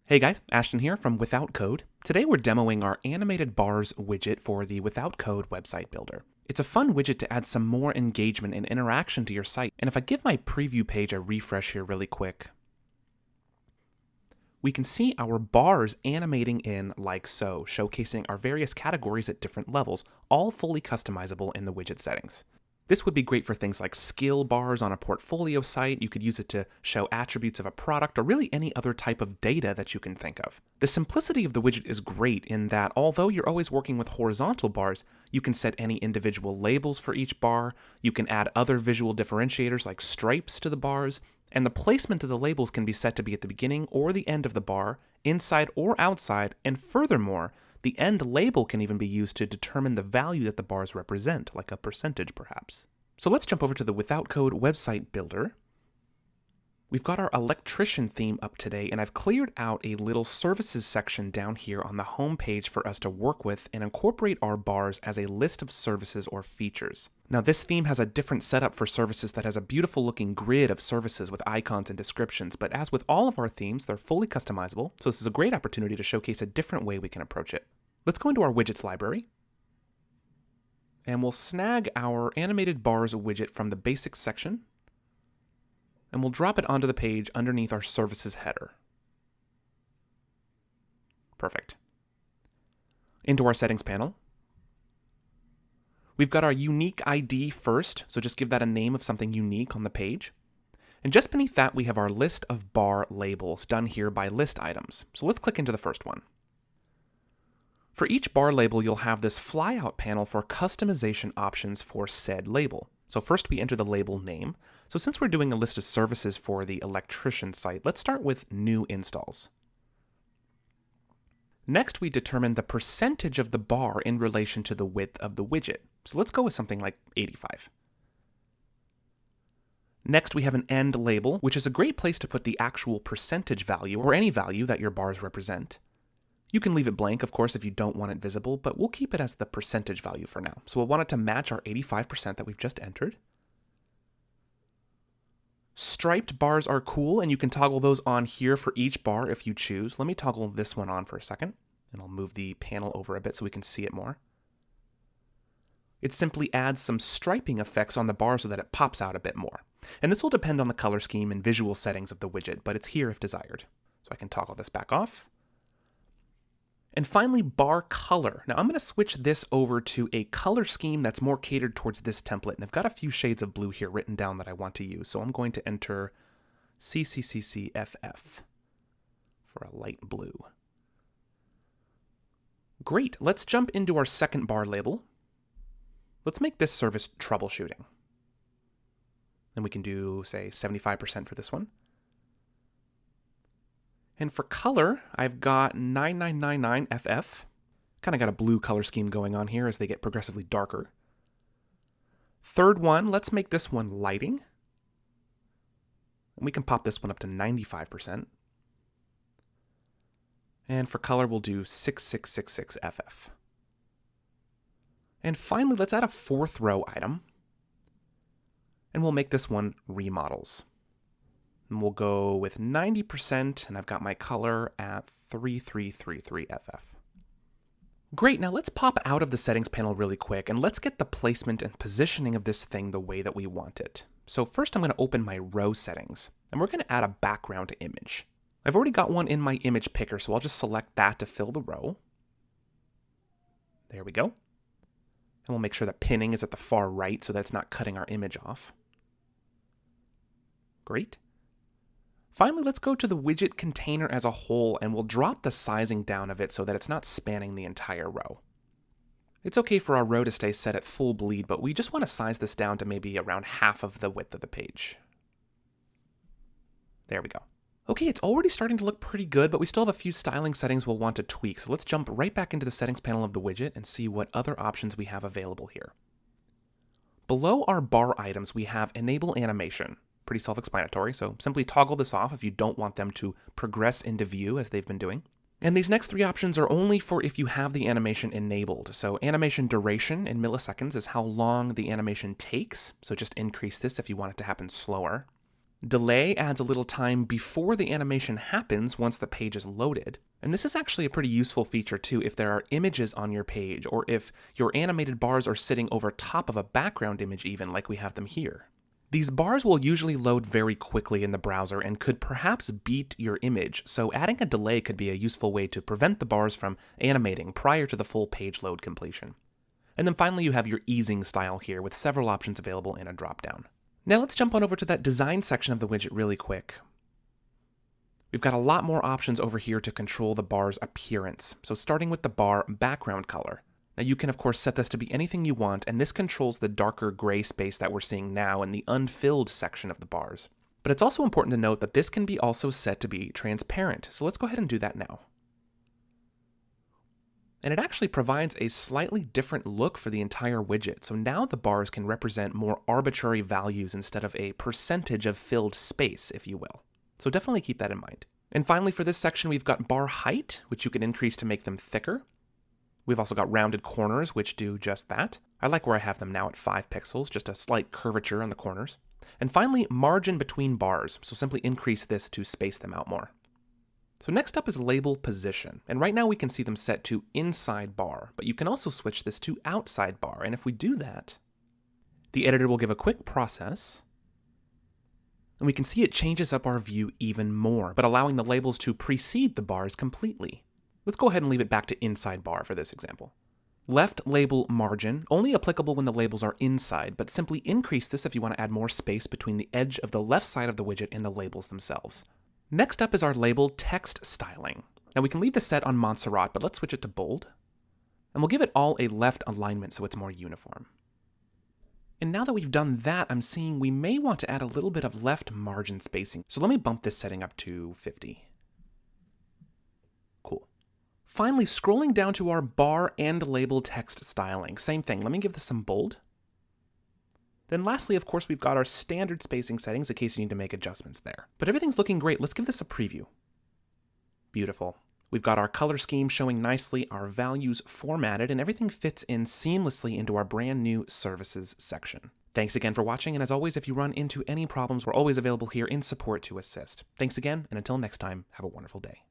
Hey guys, Ashton here from Without Code. Today we're demoing our animated bars widget for the Without Code website builder. It's a fun widget to add some more engagement and interaction to your site, and if I give my preview page a refresh here really quick, we can see our bars animating in like so, showcasing our various categories at different levels, all fully customizable in the widget settings. This would be great for things like skill bars on a portfolio site. You could use it to show attributes of a product or really any other type of data that you can think of. The simplicity of the widget is great in that although you're always working with horizontal bars, you can set any individual labels for each bar, you can add other visual differentiators like stripes to the bars, and the placement of the labels can be set to be at the beginning or the end of the bar, inside or outside, and furthermore, the end label can even be used to determine the value that the bars represent, like a percentage perhaps. So let's jump over to the Without Code website builder. We've got our electrician theme up today, and I've cleared out a little services section down here on the home page for us to work with and incorporate our bars as a list of services or features. Now this theme has a different setup for services that has a beautiful looking grid of services with icons and descriptions, but as with all of our themes, they're fully customizable, so this is a great opportunity to showcase a different way we can approach it. Let's go into our widgets library, and we'll snag our animated bars widget from the basics section, and we'll drop it onto the page underneath our services header. Perfect. Into our settings panel. We've got our unique ID first, so just give that a name of something unique on the page. And just beneath that, we have our list of bar labels done here by list items. So let's click into the first one. For each bar label, you'll have this flyout panel for customization options for said label. So first we enter the label name. So since we're doing a list of services for the electrician site, let's start with new installs. Next, we determine the percentage of the bar in relation to the width of the widget. So let's go with something like 85. Next, we have an end label, which is a great place to put the actual percentage value or any value that your bars represent. You can leave it blank, of course, if you don't want it visible, but we'll keep it as the percentage value for now. So we'll want it to match our 85% that we've just entered. Striped bars are cool, and you can toggle those on here for each bar if you choose. Let me toggle this one on for a second, and I'll move the panel over a bit so we can see it more. It simply adds some striping effects on the bar so that it pops out a bit more. And this will depend on the color scheme and visual settings of the widget, but it's here if desired. So I can toggle this back off. And finally, bar color. Now I'm going to switch this over to a color scheme that's more catered towards this template. And I've got a few shades of blue here written down that I want to use. So I'm going to enter CCCCFF for a light blue. Great, let's jump into our second bar label. Let's make this service troubleshooting. And we can do, say, 75% for this one. And for color, I've got 9999FF. Kind of got a blue color scheme going on here as they get progressively darker. Third one, let's make this one lighting. And we can pop this one up to 95%. And for color, we'll do 6666FF. And finally, let's add a fourth row item. And we'll make this one remodels. And we'll go with 90%, and I've got my color at 3333FF. Great, now let's pop out of the settings panel really quick, and let's get the placement and positioning of this thing the way that we want it. So first I'm going to open my row settings, and we're going to add a background image. I've already got one in my image picker, so I'll just select that to fill the row. There we go. And we'll make sure that pinning is at the far right so that's not cutting our image off. Great. Finally, let's go to the widget container as a whole, and we'll drop the sizing down of it so that it's not spanning the entire row. It's okay for our row to stay set at full bleed, but we just want to size this down to maybe around half of the width of the page. There we go. Okay, it's already starting to look pretty good, but we still have a few styling settings we'll want to tweak, so let's jump right back into the settings panel of the widget and see what other options we have available here. Below our bar items, we have Enable Animation. Pretty self-explanatory, so simply toggle this off if you don't want them to progress into view as they've been doing. And these next three options are only for if you have the animation enabled. So animation duration in milliseconds is how long the animation takes, so just increase this if you want it to happen slower. Delay adds a little time before the animation happens once the page is loaded. And this is actually a pretty useful feature too if there are images on your page, or if your animated bars are sitting over top of a background image even, like we have them here. These bars will usually load very quickly in the browser and could perhaps beat your image, so adding a delay could be a useful way to prevent the bars from animating prior to the full page load completion. And then finally you have your easing style here with several options available in a dropdown. Now let's jump on over to that design section of the widget really quick. We've got a lot more options over here to control the bar's appearance, so starting with the bar background color. Now you can of course set this to be anything you want, and this controls the darker gray space that we're seeing now in the unfilled section of the bars. But it's also important to note that this can be also set to be transparent, so let's go ahead and do that now. And it actually provides a slightly different look for the entire widget, so now the bars can represent more arbitrary values instead of a percentage of filled space, if you will. So definitely keep that in mind. And finally for this section we've got bar height, which you can increase to make them thicker. We've also got rounded corners, which do just that. I like where I have them now at 5 pixels, just a slight curvature on the corners. And finally, margin between bars, so simply increase this to space them out more. So next up is label position, and right now we can see them set to inside bar, but you can also switch this to outside bar, and if we do that, the editor will give a quick process, and we can see it changes up our view even more, but allowing the labels to precede the bars completely. Let's go ahead and leave it back to inside bar for this example. Left label margin, only applicable when the labels are inside, but simply increase this if you want to add more space between the edge of the left side of the widget and the labels themselves. Next up is our label text styling. Now we can leave this set on Montserrat, but let's switch it to bold. And we'll give it all a left alignment so it's more uniform. And now that we've done that, I'm seeing we may want to add a little bit of left margin spacing. So let me bump this setting up to 50. Cool. Finally, scrolling down to our bar and label text styling. Same thing, let me give this some bold. Then lastly, of course, we've got our standard spacing settings in case you need to make adjustments there. But everything's looking great. Let's give this a preview. Beautiful. We've got our color scheme showing nicely, our values formatted, and everything fits in seamlessly into our brand new services section. Thanks again for watching, and as always, if you run into any problems, we're always available here in support to assist. Thanks again, and until next time, have a wonderful day.